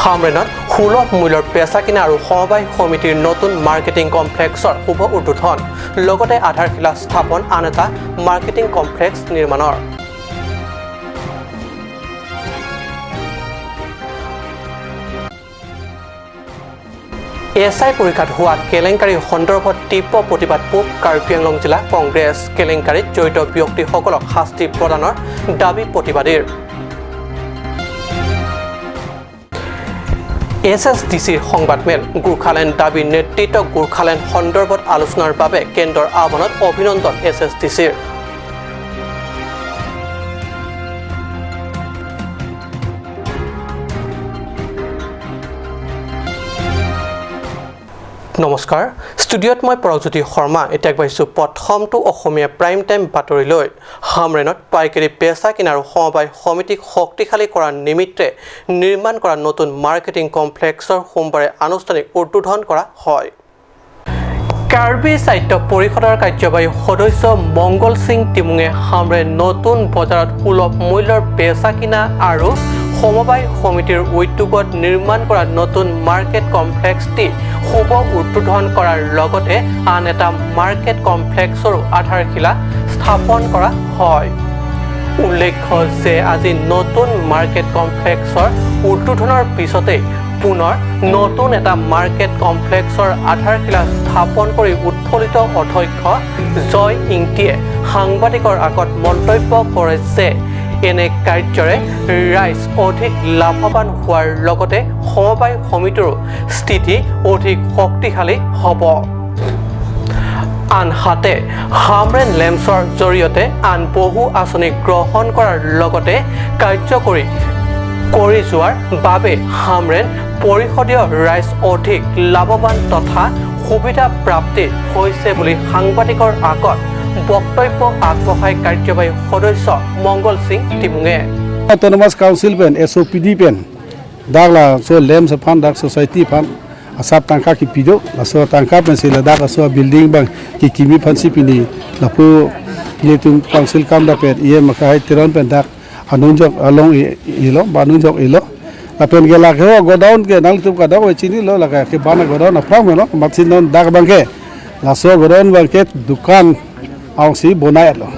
হামৰেনত সুলভ মূল্যৰ পেচা কিনা আৰু সমবায় সমিতিৰ নতুন মাৰ্কেটিং কমপ্লেক্সৰ শুভ উদ্বোধন লগতে আধাৰশিলা স্থাপন আন এটা মাৰ্কেটিং কমপ্লেক্স নিৰ্মাণৰ এছআই পৰীক্ষাত হোৱা কেলেংকাৰীৰ সন্দৰ্ভত তীব্ৰ প্ৰতিবাদ পূব কাৰ্বি আংলং জিলা কংগ্ৰেছ কেলেংকাৰীত জড়িত ব্যক্তিসকলক শাস্তি প্ৰদানৰ দাবী প্ৰতিবাদীৰ এছএছডিচিৰ সংবাদমেল গোৰ্খালেণ্ড দাবীৰ নেতৃত্ব গোৰ্খালেণ্ড সন্দৰ্ভত আলোচনাৰ বাবে কেন্দ্ৰৰ আহ্বানত অভিনন্দন এছএছডিচিৰ নমস্কাৰ ষ্টুডিঅ'ত মই প্ৰজ্যোতি শৰ্মা এতিয়া পাইছোঁ প্ৰথমটো অসমীয়া প্ৰাইম টাইম বাতৰিলৈ হামৰেনত পাইকাৰী পেচা কিনা আৰু সমবায় সমিতিক শক্তিশালী কৰাৰ নিমিত্তে নিৰ্মাণ কৰা নতুন মাৰ্কেটিং কমপ্লেক্সৰ সোমবাৰে আনুষ্ঠানিক উদ্বোধন কৰা হয় কাৰ্বি সাহিত্য পৰিষদৰ কাৰ্যবাহী সদস্য মংগল সিং টিমুঙে হামৰে নতুন বজাৰত সুলভ মূল্যৰ পেচা কিনা আৰু সমবায় সমিতিৰ উদ্যোগত নিৰ্মাণ কৰা নতুন মাৰ্কেট কমপ্লেক্সটি শুভ উদ্বোধন কৰাৰ লগতে আন এটা মাৰ্কেট কমপ্লেক্সৰো আধাৰশিলা স্থাপন কৰা হয় উল্লেখ্য যে আজি নতুন মাৰ্কেট কমপ্লেক্সৰ উদ্বোধনৰ পিছতে পুনৰ নতুন এটা মাৰ্কেট কমপ্লেক্সৰ আধাৰশিলা স্থাপন কৰি উৎফুল্লিত অধ্যক্ষ জয় ইংটিয়ে সাংবাদিকৰ আগত মন্তব্য কৰে যে এনে কাৰ্যৰে ৰাইজ অধিক লাভৱান হোৱাৰ লগতে সমবায় সমিতিৰ স্থিতি অধিক শক্তিশালী হ'ব আনহাতে হামৰেন লেম্পছৰ জৰিয়তে আন বহু আঁচনি গ্ৰহণ কৰাৰ লগতে কাৰ্যকৰী কৰি যোৱাৰ বাবে হামৰেন পৰিষদীয় ৰাইজ অধিক লাভৱান তথা সুবিধা প্ৰাপ্তি হৈছে বুলি সাংবাদিকৰ আগত বক্তব্য আগবঢ়াই কাৰ্যবাহী সদস্য মংগল Singh টিমুঙে Autonomous Council pen SOPD pen dagla so lem se fan dak society fan asap tangka ki pido la so tangka pen se la dak so building bang ki kimi fan si pini la pu ye tum council kam da pen ye makai tiron pen dak anun jok along ilo banun jok ilo la pen gela ke go down ke nang tum ka da we chini lo la ka ke bana go down na from no matsin non dak bang ke la so go down bang ke dukan aw si bonai lo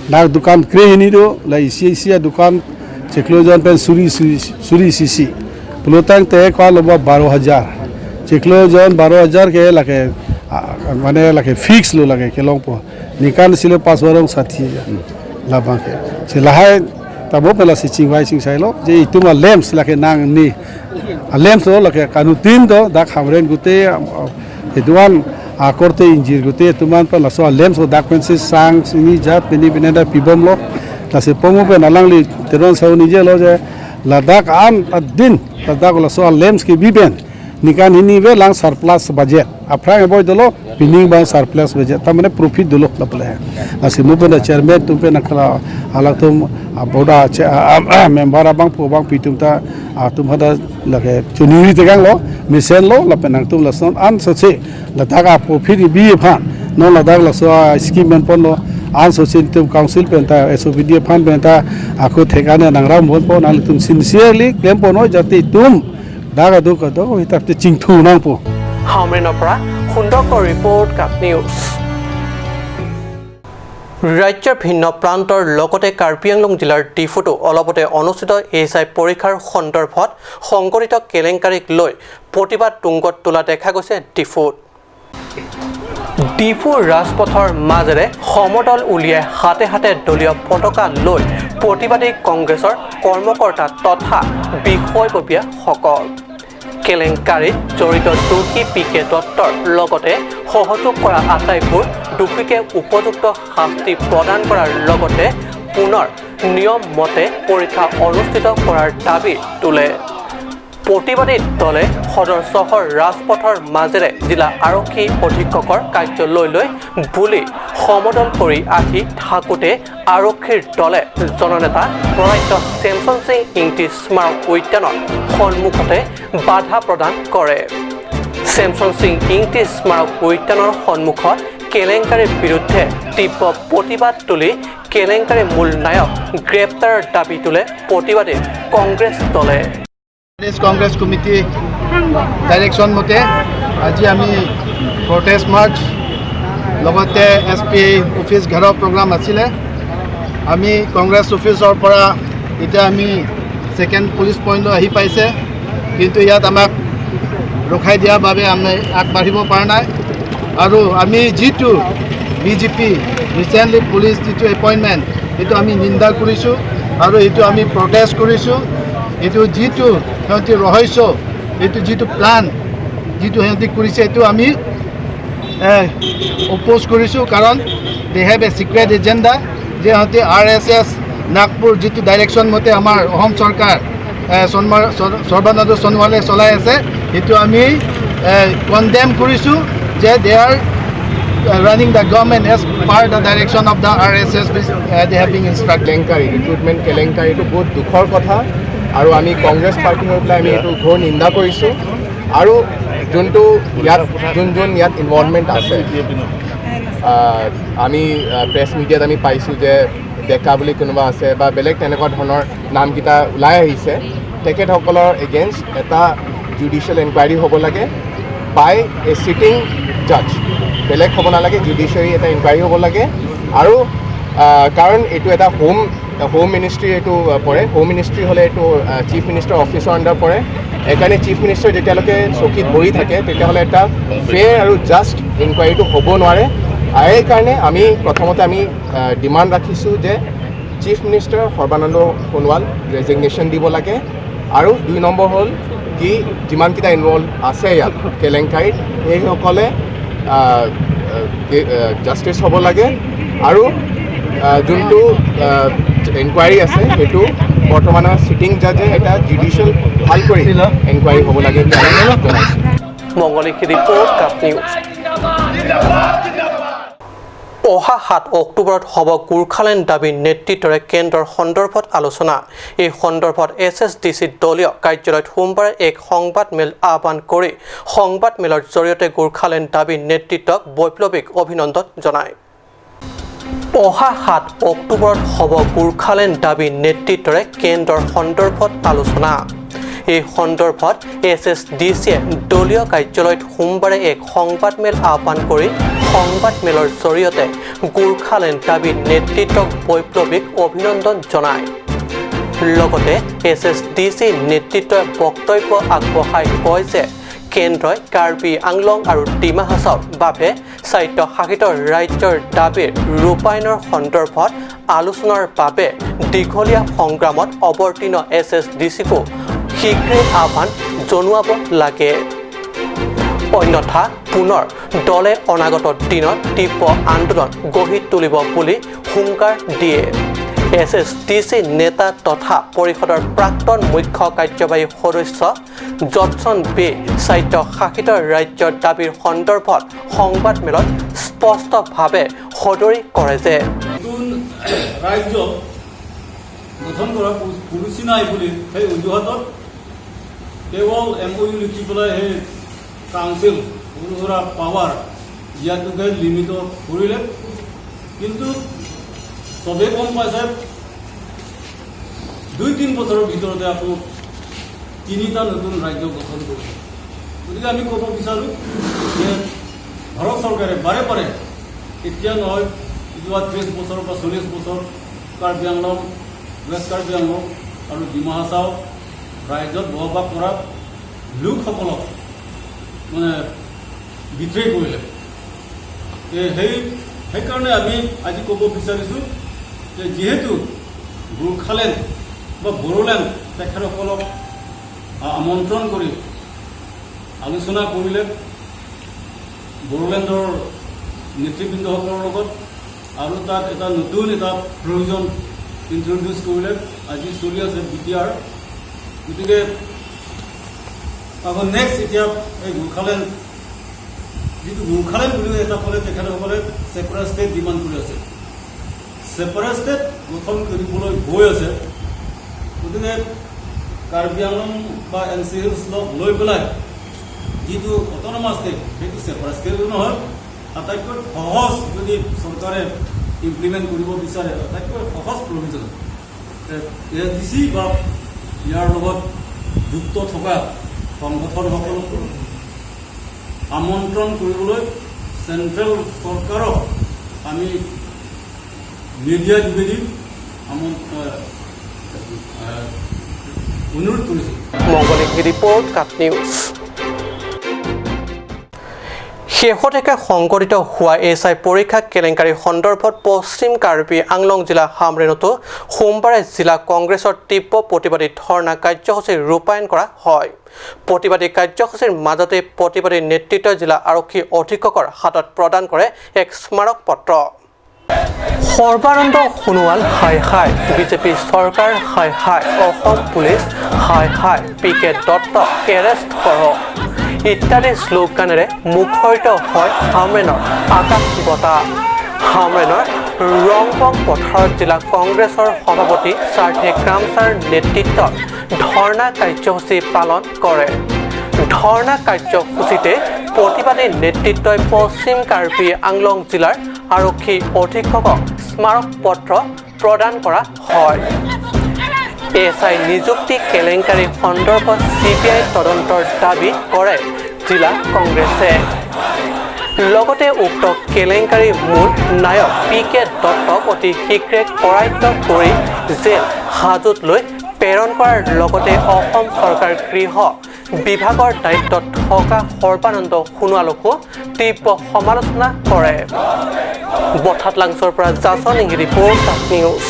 dak dukan kre ni do la isi dukan Ciklojan pen suri sisi pelutang te kwa loba 12,000 Ciklojan 12,000 ke lake mane lake fix lo lake ke longpo nikan sile pas barong 60,000 labang ke silahai tabo pela si chingwai sing sai lo je itu ma lamps lake nang ni lamps lo lake kanu tim do dak hamren gute eduan akorte injir gute tuman pa laso lamps dak pen si sang sini jat peni pinenda pibom lo Kasi pomo pe nalang li teron sa unije lo je ladak an adin ladak lo so lems ki biben nikan hini ve lang surplus budget aprang boy dolo bining bang surplus budget tamane profit dolo laple asi mo pe na chairman tum pe nakala alak tum boda member abang po bang pitum ta tum hada lage chuniri tegang lo misen lo lape nang tum lason an so che ladak profit bi phan no ladak lo so scheme men pon lo an society council penta SOPD fan penta aku thekane nangra mon po nang tum sincerely claim pono jati tum daga du ka do hitapte chingthu nang po হামৰেনৰ পৰা সুন্দৰ report কাট news ৰাজ্যৰ ভিন্ন প্ৰান্তৰ লগতে কাৰ্বি আংলং জিলাৰ ডিফুটো অলপতে অনুষ্ঠিত SI পৰীক্ষাৰ সন্দৰ্ভত সংঘটিত কেলেংকাৰীক লৈ প্ৰতিবাদ তুংগত তোলা দেখা গৈছে ডিফু ৰাজপথৰ মাজেৰে সমদল উলিয়াই হাতে হাতে দলীয় পতাকা লৈ প্ৰতিবাদী কংগ্ৰেছৰ কৰ্মকৰ্তা তথা বিষয়ববীয়াসকল কেলেংকাৰীত জড়িত দোষী পিকে দত্তৰ লগতে সহযোগ কৰা আটাইবোৰ দোষীকে উপযুক্ত শাস্তি প্ৰদান কৰাৰ লগতে পুনৰ নিয়ম মতে পৰীক্ষা অনুষ্ঠিত কৰাৰ দাবী তোলে প্ৰতিবাদী দলে সদৰ চহৰ ৰাজপথৰ মাজেৰে জিলা আৰক্ষী অধীক্ষকৰ কাৰ্যালয়লৈ বুলি সমদল কৰি আহি থাকোঁতে আৰক্ষীৰ দলে জননেতা প্ৰয়াত চেমছন সিং ইংটি স্মাৰক উদ্যানৰ সন্মুখতে বাধা প্ৰদান কৰে চেমছন সিং ইংটি স্মাৰক উদ্যানৰ সন্মুখত কেলেংকাৰীৰ বিৰুদ্ধে তীব্ৰ প্ৰতিবাদ তুলি কেলেংকাৰীৰ মূল নায়ক গ্ৰেপ্তাৰৰ দাবী তোলে প্ৰতিবাদী কংগ্ৰেছ দলে Congress Committee direction mote aji ami protest march logote SPA office ghara program asile ami Congress office or pora eta ami second police point lo ahi paise kintu yat amak rokhai dia babe ami akbaribo para nai aru ami jitu BJP recently police jitu appointment etu ami ninda korisu aru etu ami protest korisu etu jitu হেঁতি ৰহস্য এইটো যিটো plan যিটো হেঁতি কৰিছে এইটো আমি opposed কৰিছোঁ কাৰণ they have a secret agenda যে সিহঁতি RSS নাগপুৰ যিটো ডাইৰেকশ্যন মতে আমাৰ অসম চৰকাৰ সৰ্বানন্দ সোণোৱালে চলাই আছে সেইটো আমি কণ্ডেম কৰিছোঁ যে দে R running the government as per the direction of the RSS which they have been instructed. কেলেংকাৰী ৰিক্ৰুটমেণ্ট কেলেংকাৰী এইটো বহুত দুখৰ কথা আৰু আমি কংগ্ৰেছ পাৰ্টি হৈ পেলাই আমি এইটো ঘোৰ নিন্দা কৰিছোঁ আৰু যোনটো ইয়াত যোন ইয়াত ইনভলভমেণ্ট আছে আমি প্ৰেছ মিডিয়াত আমি পাইছোঁ যে ডেকা বুলি কোনোবা আছে বা বেলেগ তেনেকুৱা ধৰণৰ নামকেইটা ওলাই আহিছে তেখেতসকলৰ এগেইনষ্ট এটা জুডিচিয়েল এনকুৱাৰী হ'ব লাগে বাই এ চিটিং জাজ বেলেগ হ'ব নালাগে জুডিচিয়াৰী এটা ইনকুৱাৰী হ'ব লাগে আৰু কাৰণ এইটো এটা হোম মিনিষ্ট্ৰী এইটো পৰে হোম মিনিষ্ট্ৰী হ'লে এইটো চিফ মিনিষ্টাৰ অফিচৰ আণ্ডাৰ পৰে সেইকাৰণে চিফ মিনিষ্টাৰ যেতিয়ালৈকে চকীত বহি থাকে তেতিয়াহ'লে এটা ফেয়াৰ আৰু জাষ্ট ইনকুৱাৰীটো হ'ব নোৱাৰে আৰু সেইকাৰণে আমি প্ৰথমতে আমি ডিমাণ্ড ৰাখিছোঁ যে chief minister Sarbananda Sonowal resignation দিব লাগে আৰু 2 নম্বৰ হ'ল কি যিমানকেইটা ইনভলভ আছে ইয়াত কেলেংকাৰীত সেইসকলে জাষ্টিছ হ'ব লাগে আৰু যোনটো এনকুৱাৰী আছে সেইটো বৰ্তমানৰ চিটিং জাজে এটা জুডিচিয়েল ভাল কৰি এনকুৱাৰী হ'ব লাগে মংগলিক ৰিপৰ্ট কাপ নিউজ অহা 7 অক্টোবৰত হ'ব গোৰ্খালেণ্ড দাবী নেতৃত্বৰে কেন্দ্ৰৰ সন্দৰ্ভত আলোচনা এই সন্দৰ্ভত SSDC দলীয় কাৰ্যালয়ত সোমবাৰে এক সংবাদমেল আহ্বান কৰি সংবাদমেলৰ জৰিয়তে গোৰ্খালেণ্ড দাবী নেতৃত্বক বৈপ্লৱিক অভিনন্দন জনায় অহা 7 অক্টোবৰত হ'ব গোৰ্খালেণ্ড দাবী নেতৃত্বৰে কেন্দ্ৰৰ সন্দৰ্ভত আলোচনা এই সন্দৰ্ভত SSDCয়ে দলীয় কাৰ্যালয়ত সোমবাৰে এক সংবাদমেল আহ্বান কৰি সংবাদমেলৰ জৰিয়তে গোৰ্খালেণ্ড দাবী নেতৃত্বক বৈপ্লৱিক অভিনন্দন জনায় লগতে SSDC নেতৃত্বই বক্তব্য আগবঢ়াই কয় যে কেন্দ্ৰই কাৰ্বি আংলং আৰু ডিমা হাছাওৰ বাবে স্বায়ত্তশাসিত ৰাজ্যৰ দাবীৰ ৰূপায়ণৰ সন্দৰ্ভত আলোচনাৰ বাবে দীঘলীয়া সংগ্ৰামত অৱতীৰ্ণ SSDCকো শীঘ্ৰেই আহ্বান জনোৱাব লাগে অন্যথা পুনৰ দলে অনাগত দিনত তীব্ৰ আন্দোলন গঢ়ি তুলিব বুলি হুংকাৰ দিয়ে SSDC নেতা তথা পৰিষদৰ প্ৰাক্তন মুখ্য কাৰ্যবাহী সদস্য জনসন বে স্বায়ত্তশাসিত ৰাজ্যৰ দাবীৰ সন্দৰ্ভত সংবাদমেলত স্পষ্টভাৱে সদৰি কৰে যে ৰাজ্য গঠন কৰা পুৰুষী নাই বুলি সেই অজুহাতত কেৱল MOU লিখি পেলাই সেই কাউন্সিল সৰু সুৰা পাৱাৰ ইয়াতোকে লিমিট কৰিলে কিন্তু চবেই গম পাইছে 2-3 বছৰৰ ভিতৰতে আকৌ 3টা নতুন ৰাজ্য গঠন কৰিছে গতিকে আমি ক'ব বিচাৰোঁ যে ভাৰত চৰকাৰে বাৰে বাৰে এতিয়া নহয় যোৱা 30 বছৰ বা 40 বছৰ কাৰ্বি আংলং ৱেষ্ট কাৰ্বি আংলং আৰু ডিমা হাছাও ৰাজ্যত বসবাস কৰা লোকসকলক মানে বিত্ৰে কৰিলে সেইকাৰণে আমি আজি ক'ব বিচাৰিছোঁ যে যিহেতু গোৰ্খালেণ্ড বা বড়োলেণ্ড তেখেতসকলক আমন্ত্ৰণ কৰি আলোচনা কৰিলে বড়োলেণ্ডৰ নেতৃবৃন্দসকলৰ লগত আৰু তাত এটা নতুন এটা প্ৰয়োজন ইন্ট্ৰডিউচ কৰিলে আজি চলি আছে BTR গতিকে আকৌ নেক্সট এতিয়া এই গোৰ্খালেণ্ড যিটো গোৰ্খালেণ্ড বুলি এটা ক'লে তেখেতসকলে ছেপাৰেট ষ্টেট ডিমাণ্ড কৰি আছে ছেপাৰেট ষ্টেট গঠন কৰিবলৈ গৈ আছে গতিকে কাৰ্বি আংলং বা NCLক লৈ পেলাই যিটো অট'নমাছ ষ্টেট সেইটো ছেপাৰেট ষ্টেট নহয় আটাইতকৈ সহজ যদি চৰকাৰে ইমপ্লিমেণ্ট কৰিব বিচাৰে আটাইতকৈ সহজ প্ৰভিজন SDC বা ইয়াৰ লগত যুক্ত থকা সংগঠনসকলক আমন্ত্ৰণ কৰিবলৈ চেণ্ট্ৰেল চৰকাৰক আমি মিডিয়া যোগেদি অনুৰোধ কৰিছোঁ। মংগলিক ৰিপৰ্ট কাট নিউজ। শেহতীয়াকৈ সংঘটিত হোৱা এছআই পৰীক্ষা কেলেংকাৰী সন্দৰ্ভত পশ্চিম কাৰ্বি আংলং জিলা হামৰেনতো সোমবাৰে জিলা কংগ্ৰেছৰ তীব্ৰ প্ৰতিবাদী ধৰ্ণা কাৰ্যসূচী ৰূপায়ণ কৰা হয়। প্ৰতিবাদী কাৰ্যসূচীৰ মাজতে প্ৰতিবাদী নেতৃত্বই জিলা আৰক্ষী অধীক্ষকৰ হাতত প্ৰদান কৰে এক স্মাৰক পত্ৰ। সৰ্বানন্দ সোণোৱাল হাই হাই, বিজেপি চৰকাৰ হাই হাই, অসম পুলিচ হাই হাই, PK দত্তক এৰেষ্ট কৰক ইত্যাদি শ্লোগানেৰে মুখৰিত হয় হামৰেনৰ আকাশ বঁটা। হামৰেনৰ ৰংবং পথাৰত জিলা কংগ্ৰেছৰ সভাপতি সাৰ্থে কামছাৰ নেতৃত্বত ধৰ্ণা কাৰ্যসূচী পালন কৰে। ধৰ্ণা কাৰ্যসূচীতে প্ৰতিবাদী নেতৃত্বই পশ্চিম কাৰ্বি আংলং জিলাৰ আৰক্ষী অধীক্ষকক স্মাৰক পত্ৰ প্ৰদান কৰা হয়। এছআই নিযুক্তি কেলেংকাৰী সন্দৰ্ভত CBI তদন্তৰ দাবী কৰে জিলা কংগ্ৰেছে। লগতে উক্ত কেলেংকাৰী মূল নায়ক PK দত্তক অতি শীঘ্ৰে কৰায়ত্ব কৰি জেল হাজত লৈ প্ৰেৰণ কৰাৰ লগতে অসম চৰকাৰ গৃহ বিভাগৰ দায়িত্বত থকা সৰ্বানন্দ সোণোৱালকো তীব্ৰ সমালোচনা কৰে। বঠাটলাংছৰ পৰা জাছন ইংগী ৰিপৰ্ট নিউজ।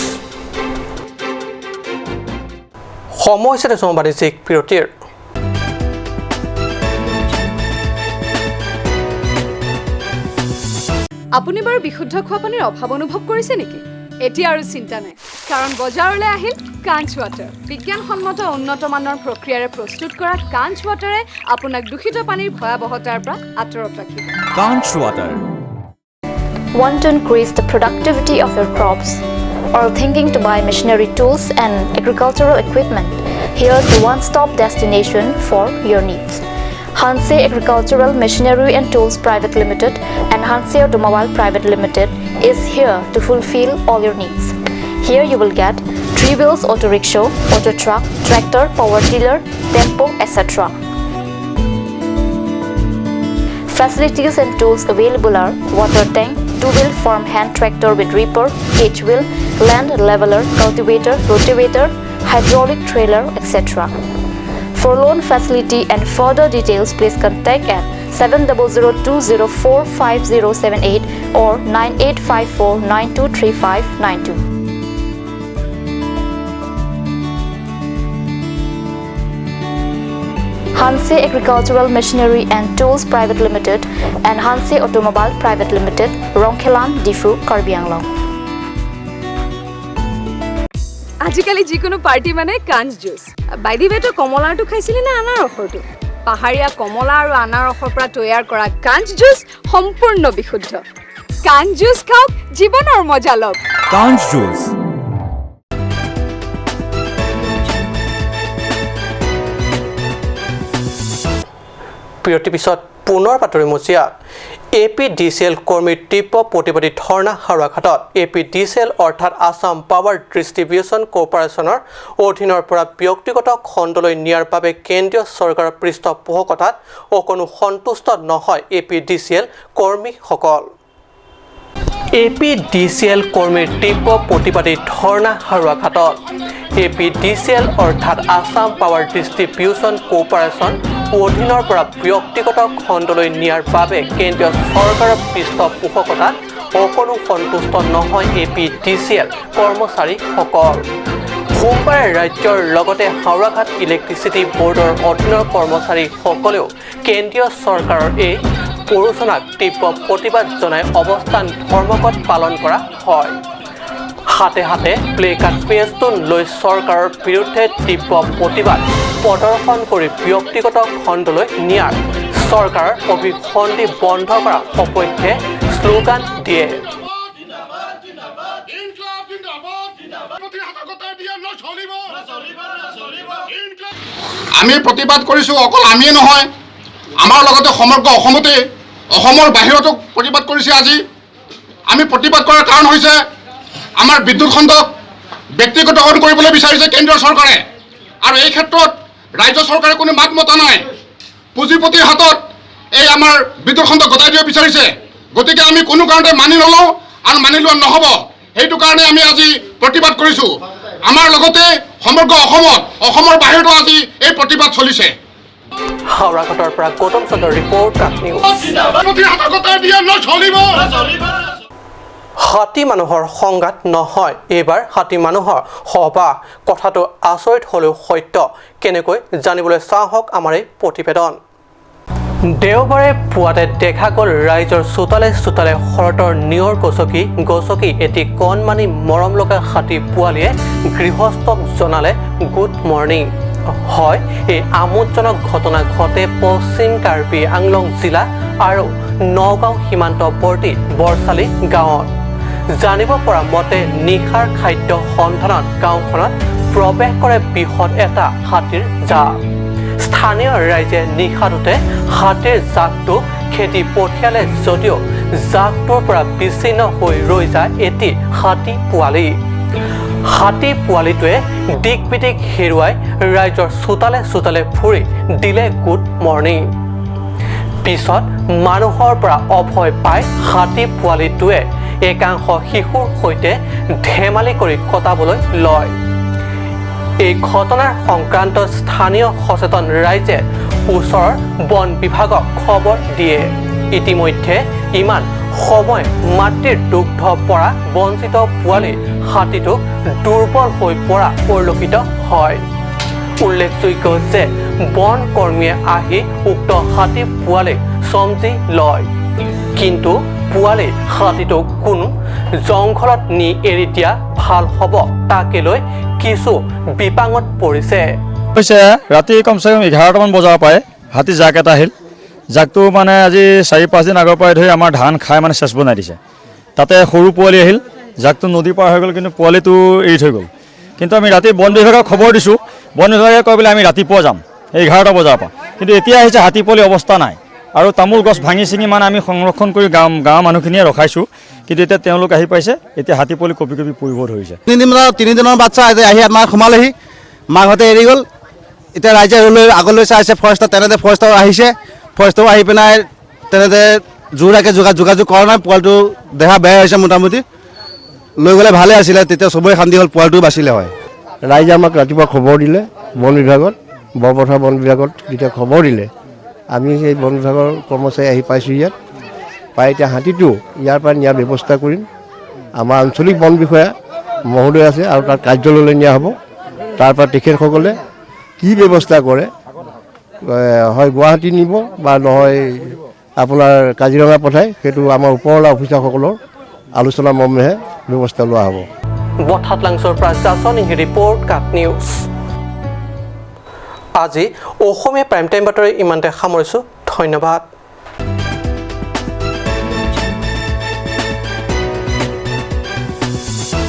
সময় হৈছে বাণিজ্যিক বিৰতিৰ। আপুনি বাৰু বিশুদ্ধ খোৱা পানীৰ অভাৱ অনুভৱ কৰিছে নেকি? এতিয়া আৰু চিন্তা নাই, কাৰণ বজাৰলৈ আহিল কাঞ্চ ৱাটাৰ। বিজ্ঞানসন্মত উন্নত মানৰ প্ৰক্ৰিয়াৰে প্ৰস্তুত কৰা কাঞ্চ ৱাটাৰে আপোনাক দূষিত পানীৰ ভয়াৱহতাৰ পৰা আঁতৰত ৰাখিব। কাঞ্চ water. Want to increase the productivity of your crops or thinking to buy machinery tools and agricultural equipment? Here's the one-stop destination for your needs. Hanse Agricultural Machinery and Tools Private Limited and Hanse Automobile Private Limited is here to fulfill all your needs. Here you will get 3 wheels auto rickshaw, auto truck, tractor, power tiller, tempo, etc. Facilities and tools available are water tank, 2-wheel farm hand tractor with reaper, H-wheel, land leveler, cultivator, rotavator, hydraulic trailer, etc. For loan facility and further details, please contact at 7002045078 or 9854923592. Hanse Agricultural Machinery and Tools Private Limited and Hanse Automobile Private Limited, Rongkhelan, Difu, Karbi Anglong. আজিকালি যিকোনো party মানে কাঞ্চ juice. বাইদি বেটো কমলাৰটো খাইছিলি নে আনাৰসৰটো? পাহাৰীয়া কমলা আৰু আনাৰসৰ পৰা তৈয়াৰ কৰা কাঞ্চ জুচ সম্পূৰ্ণ বিশুদ্ধ। কাঞ্চ জুচ খাওক, জীৱনৰ মজা লওক। কাঞ্চ জুচ। বিৰতিৰ পিছত পুনৰ বাতৰি মজিয়াত। APDCL কৰ্মীৰ তীব্ৰ প্ৰতিবাদী ধৰ্ণা হাৰুৱাঘাটত। APDCL অৰ্থাৎ আছাম পাৱাৰ ডিষ্ট্ৰিবিউচন কৰ্পৰেশ্যনৰ অধীনৰ পৰা ব্যক্তিগত খণ্ডলৈ নিয়াৰ বাবে কেন্দ্ৰীয় চৰকাৰৰ পৃষ্ঠপোষকতাত অকণো সন্তুষ্ট নহয় APDCL কৰ্মীসকল। APDCL কৰ্মীৰ তীব্ৰ প্ৰতিবাদী ধৰ্ণা হাৰুৱাঘাটত। APDCL অৰ্থাৎ আছাম পাৱাৰ ডিষ্ট্ৰিবিউচন কৰ্পৰেশ্যন অধীনৰ পৰা ব্যক্তিগত খণ্ডলৈ নিয়াৰ বাবে কেন্দ্ৰীয় চৰকাৰৰ পৃষ্ঠপোষকতাত অকণো সন্তুষ্ট নহয় APDCL কৰ্মচাৰীসকল। সোমবাৰে ৰাজ্যৰ লগতে হাওৰাঘাট ইলেক্ট্ৰিচিটি বোৰ্ডৰ অধীনৰ কৰ্মচাৰীসকলেও কেন্দ্ৰীয় চৰকাৰৰ এই প্ৰৰোচনাক তীব্ৰ প্ৰতিবাদ জনাই অৱস্থান ধৰ্মঘট পালন কৰা হয়। হাতে হাতে প্লে কাৰ্ড পেষ্টন লৈ চৰকাৰৰ বিৰুদ্ধে তীব্ৰ প্ৰতিবাদ প্ৰদৰ্শন কৰি ব্যক্তিগত খণ্ডলৈ নিয়াৰ চৰকাৰৰ অভিসন্ধি বন্ধ কৰাৰ সপক্ষে শ্লোগান দিয়ে। আমি প্ৰতিবাদ কৰিছোঁ, অকল আমিয়ে নহয়, আমাৰ লগতে সমগ্ৰ অসমতে, অসমৰ বাহিৰতো প্ৰতিবাদ কৰিছে। আজি আমি প্ৰতিবাদ কৰাৰ কাৰণ হৈছে আমাৰ বিদ্যুৎ খণ্ডক ব্যক্তিগতকৰণ কৰিবলৈ বিচাৰিছে কেন্দ্ৰীয় চৰকাৰে, আৰু এই ক্ষেত্ৰত ৰাজ্য চৰকাৰে কোনো মাত মতা নাই পুঁজিপতিৰ হাতত এই আমাৰ বিদ্যুৎ খণ্ড গতাই দিব বিচাৰিছে গতিকে আমি কোনো কাৰণতে মানি নলওঁ আৰু মানি লোৱা নহ'ব সেইটো কাৰণে আমি আজি প্ৰতিবাদ কৰিছোঁ আমাৰ লগতে সমগ্ৰ অসমৰ বাহিৰতো আজি এই প্ৰতিবাদ চলিছে হাওৰাঘাটৰ পৰা গৌতম চন্দ্ৰৰ ৰিপৰ্ট কাট নিউজ হাতী মানুহৰ সংঘাত নহয় এইবাৰ হাতী মানুহৰ সবাহ কথাটো আচৰিত হ'লেও সত্য কেনেকৈ জানিবলৈ চাওক আমাৰ এই প্ৰতিবেদন দেওবাৰে পুৱাতে দেখা গ'ল ৰাইজৰ চোতালে চোতালে শৰতৰ নিয়ৰ গছকি এটি কণমানি মৰম লগা হাতী পোৱালীয়ে গৃহস্থক জনালে গুড মৰ্ণিং হয় এই আমোদজনক ঘটনা ঘটে পশ্চিম কাৰ্বি আংলং জিলা আৰু নগাঁও সীমান্তৱৰ্তী বৰচালি গাঁৱত জানিব পৰা মতে নিশাৰ খাদ্য সন্ধানত গাঁওখনত প্ৰৱেশ কৰে বৃহৎ এটা হাতীৰ জাক স্থানীয় ৰাইজে নিশাটোতে হাতীৰ জাকটো খেদি পঠিয়ালে যদিও জাকটোৰ পৰা বিচ্ছিন্ন হৈ ৰৈ যায় এটি হাতী পোৱালিটোৱে দিক বিদিক হেৰুৱাই ৰাইজৰ চোতালে চোতালে ফুৰি দিলে গুড মৰ্ণিং পিছত মানুহৰ পৰা অভয় পাই হাতী পোৱালিটোৱে একাংশ শিশুৰ সৈতে ধেমালি কৰি কটাবলৈ লয় এই ঘটনাৰ সংক্ৰান্তত স্থানীয় সচেতন ৰাইজে ওচৰৰ বন বিভাগক খবৰ দিয়ে ইতিমধ্যে ইমান সময় মাতৃৰ দুগ্ধ পৰা বঞ্চিত পোৱালি হাতীটো দুৰ্বল হৈ পৰা পৰিলক্ষিত হয় উল্লেখযোগ্য যে বন কৰ্মীয়ে আহি উক্ত হাতী পোৱালিক চমজি লয় কিন্তু পোৱালি হাতীটোক কোনো জংঘলত নি এৰি দিয়া ভাল হ'ব তাকে লৈ কিছু বিপাঙত পৰিছে ৰাতি কমচে কম 11টামান বজাৰ পৰাই হাতী জাক এটা আহিল জাকটো মানে আজি 4-5 দিন আগৰ পৰাই ধৰি আমাৰ ধান খাই মানে চেচ বনাই দিছে তাতে সৰু পোৱালি আহিল জাকটো নদী পাৰ হৈ গ'ল কিন্তু পোৱালিটো এৰি থৈ গ'ল কিন্তু আমি ৰাতি বন বিভাগক খবৰ দিছোঁ বন বিভাগে কয় বোলে আমি ৰাতিপুৱা যাম 11টা বজাৰ পৰা কিন্তু এতিয়া আহিছে হাতী পোৱালি অৱস্থা নাই আৰু তামোল গছ ভাঙি চিঙি মানে আমি সংৰক্ষণ কৰি গাঁৱৰ মানুহখিনিয়ে ৰখাইছোঁ কিন্তু এতিয়া তেওঁলোক আহি পাইছে এতিয়া হাতী পোৱালি কপি পৰিব ধৰিছে 3 দিনৰ বাচ্চা আহি আমাৰ সোমালেহি মাকহঁতে এৰি গ'ল এতিয়া ৰাইজে আগলৈ চাইছে ফৰেষ্টৰ আহিছে ফৰেষ্টৰ আহি পেলাই তেনেতে জোৰাকে যোগাযোগ কৰা নাই পোৱালিটো দেহা বেয়া হৈছে মোটামুটি লৈ গ'লে ভালে আছিলে তেতিয়া চবৰে শান্তি হ'ল পোৱালিটো বাচিলে হয় ৰাইজে আমাক ৰাতিপুৱা খবৰ দিলে বন বিভাগত বৰপথাৰ বন বিভাগত যেতিয়া খবৰ দিলে আমি সেই বন বিভাগৰ কৰ্মচাৰী আহি পাইছোঁ ইয়াত পাই এতিয়া হাতীটো ইয়াৰ পৰা নিয়াৰ ব্যৱস্থা কৰিম আমাৰ আঞ্চলিক বন বিষয়া মহোদয় আছে আৰু তাৰ কাৰ্যালয়লৈ নিয়া হ'ব তাৰ পৰা তেখেতসকলে কি ব্যৱস্থা কৰে হয় গুৱাহাটী নিব বা নহয় আপোনাৰ কাজিৰঙা পঠায় সেইটো আমাৰ ওপৰলা অফিচাৰসকলৰ আলোচনা মৰ্মেহে ব্যৱস্থা লোৱা হ'ব বঠাটলাংছৰ পৰা জাছনি ৰিপৰ্ট কাট নিউজ আজি অসমীয়া প্ৰাইম টাইম বাতৰি ইমানতে সামৰিছোঁ ধন্যবাদ